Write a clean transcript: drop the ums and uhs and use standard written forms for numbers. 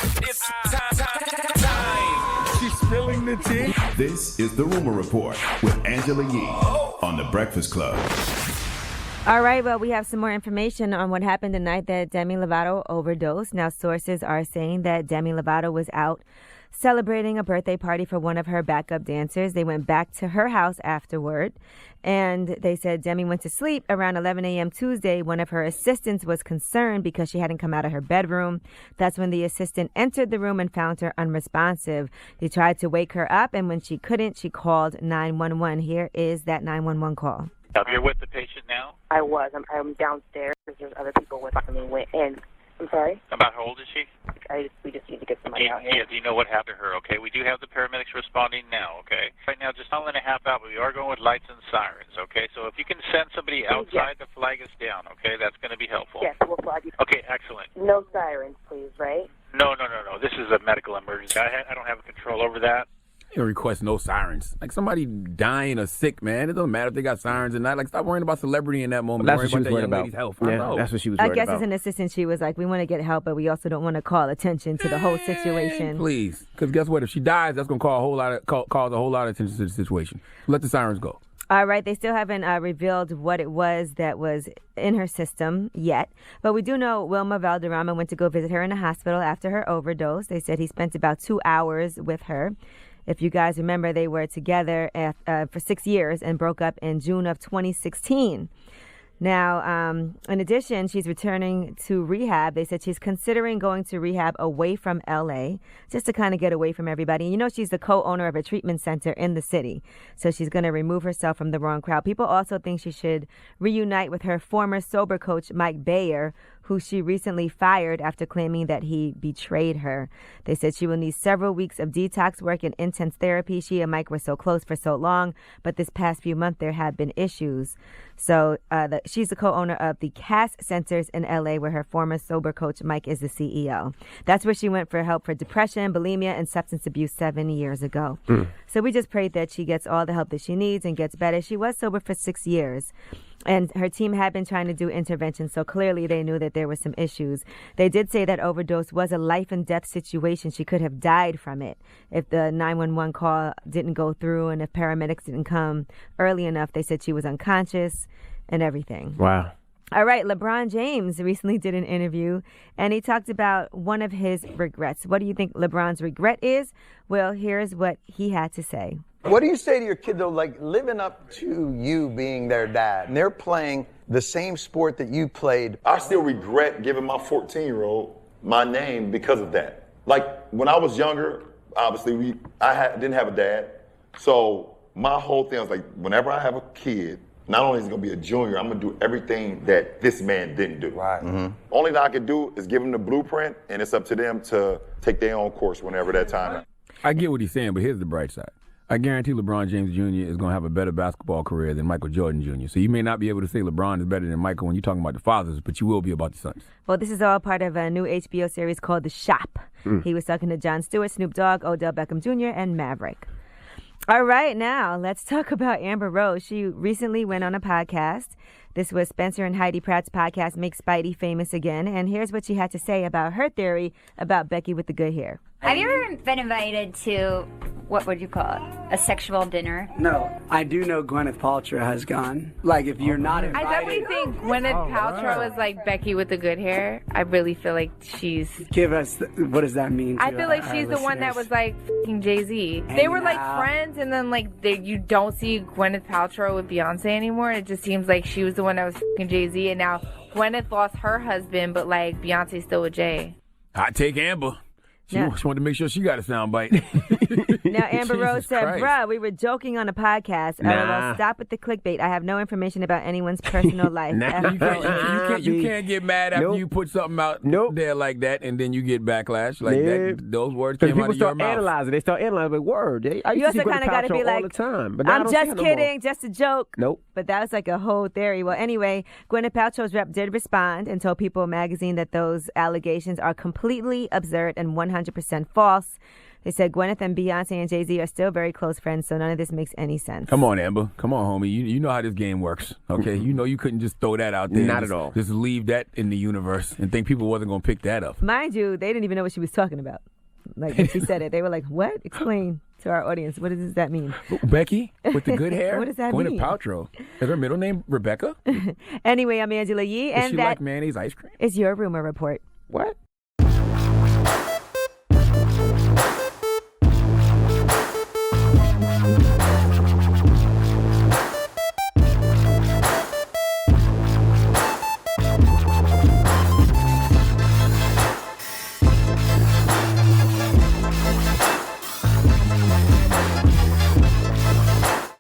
It's time. She's spilling the tea. This is The Rumor Report with Angela Yee on The Breakfast Club. All right, well, we have some more information on what happened the night that Demi Lovato overdosed. Now, sources are saying that Demi Lovato was out celebrating a birthday party for one of her backup dancers. They went back to her house afterward, and they said Demi went to sleep around 11 a.m. Tuesday. One of her assistants was concerned because she hadn't come out of her bedroom. That's when the assistant entered the room and found her unresponsive. He tried to wake her up, and when she couldn't, she called 911. Here is that 911 call. You're with the patient now? I was. I'm downstairs. There's other people with me. Went in. I'm sorry? About how old is she? We just need to get somebody out here. Yeah, do you know what happened to her, okay? We do have the paramedics responding now, okay? Right now, just an half out, but we are going with lights and sirens, okay? So if you can send somebody outside to flag us down, okay, that's going to be helpful. Yes, we'll flag you. Okay, excellent. No sirens, please, right? No. This is a medical emergency. I don't have control over that. You request no sirens. Like somebody dying or sick, man. It doesn't matter if they got sirens or not. Like, stop worrying about celebrity in that moment. That's what she was that worried young about. lady's health. Yeah, that's what she was worried I about. guess as an assistant, she was like, we want to get help, but we also don't want to call attention to the whole situation. Please. Because guess what? If she dies, that's going to cause a whole lot of attention to the situation. Let the sirens go. All right, they still haven't revealed what it was that was in her system yet. But we do know Wilma Valderrama went to go visit her in the hospital after her overdose. They said he spent about 2 hours with her. If you guys remember, they were together for 6 years and broke up in June of 2016. Now, in addition, she's returning to rehab. They said she's considering going to rehab away from L.A. just to kind of get away from everybody. And you know, she's the co-owner of a treatment center in the city. So she's going to remove herself from the wrong crowd. People also think she should reunite with her former sober coach, Mike Bayer, who she recently fired after claiming that he betrayed her. They said she will need several weeks of detox work and intense therapy. She and Mike were so close for so long, but this past few months there have been issues. So she's the co-owner of the CAS Centers in L.A., where her former sober coach, Mike, is the CEO. That's where she went for help for depression, bulimia, and substance abuse 7 years ago. So we just prayed that she gets all the help that she needs and gets better. She was sober for 6 years. And her team had been trying to do intervention, so clearly they knew that there were some issues. They did say that overdose was a life and death situation. She could have died from it if the 911 call didn't go through and if paramedics didn't come early enough. They said she was unconscious and everything. Wow. All right, LeBron James recently did an interview, and he talked about one of his regrets. What do you think LeBron's regret is? Well, here's what he had to say. What do you say to your kid, though, like living up to you being their dad, and they're playing the same sport that you played? I still regret giving my 14-year-old my name because of that. Like, when I was younger, obviously, didn't have a dad. So my whole thing was like, whenever I have a kid, not only is he going to be a junior, I'm going to do everything that this man didn't do. Right. Mm-hmm. Only thing I can do is give them the blueprint, and it's up to them to take their own course whenever that time is. I get what he's saying, but here's the bright side. I guarantee LeBron James Jr. is going to have a better basketball career than Michael Jordan Jr. So you may not be able to say LeBron is better than Michael when you're talking about the fathers, but you will be about the sons. Well, this is all part of a new HBO series called The Shop. He was talking to Jon Stewart, Snoop Dogg, Odell Beckham Jr., and Maverick. All right, now let's talk about Amber Rose. She recently went on a podcast. This was Spencer and Heidi Pratt's podcast, Make Spidey Famous Again. And here's what she had to say about her theory about Becky with the good hair. Have you ever been invited to, what would you call it, a sexual dinner? No. I do know Gwyneth Paltrow has gone. Like, if you're not invited. I definitely think Gwyneth Paltrow is like Becky with the good hair. I really feel like she's... Give us, what does that mean to I feel like she's the one that was like f***ing Jay-Z. They were like friends, and then like you don't see Gwyneth Paltrow with Beyonce anymore. It just seems like she was the one that was f***ing Jay-Z, and now Gwyneth lost her husband, but like Beyonce's still with Jay. Hot take Amber. She wanted to make sure she got a soundbite. Now, Amber Rose said, bruh, we were joking on a podcast. LOL, stop with the clickbait. I have no information about anyone's personal life. You can't get mad after you put something out there like that, and then you get backlash. Like that. Those words came out of your mouth. They start analyzing. Like, word. I you used to also kind of got to be like, all the time, but I'm just kidding, just a joke. Nope. But that was like a whole theory. Well, anyway, Gwyneth Paltrow's rep did respond and told People magazine that those allegations are completely absurd and 100% false. They said Gwyneth and Beyonce and Jay-Z are still very close friends, so none of this makes any sense. Come on, Amber. Come on, homie. You know how this game works, okay? You know you couldn't just throw that out there. Not at all. Just leave that in the universe and think people wasn't going to pick that up. Mind you, they didn't even know what she was talking about. Like, when she said it, they were like, what? Explain to our audience. What does that mean? Becky with the good hair? What does that Gwyneth mean? Paltrow. Is her middle name Rebecca? Anyway, I'm Angela Yee, Does and she that like mayonnaise ice cream? is your rumor report. What?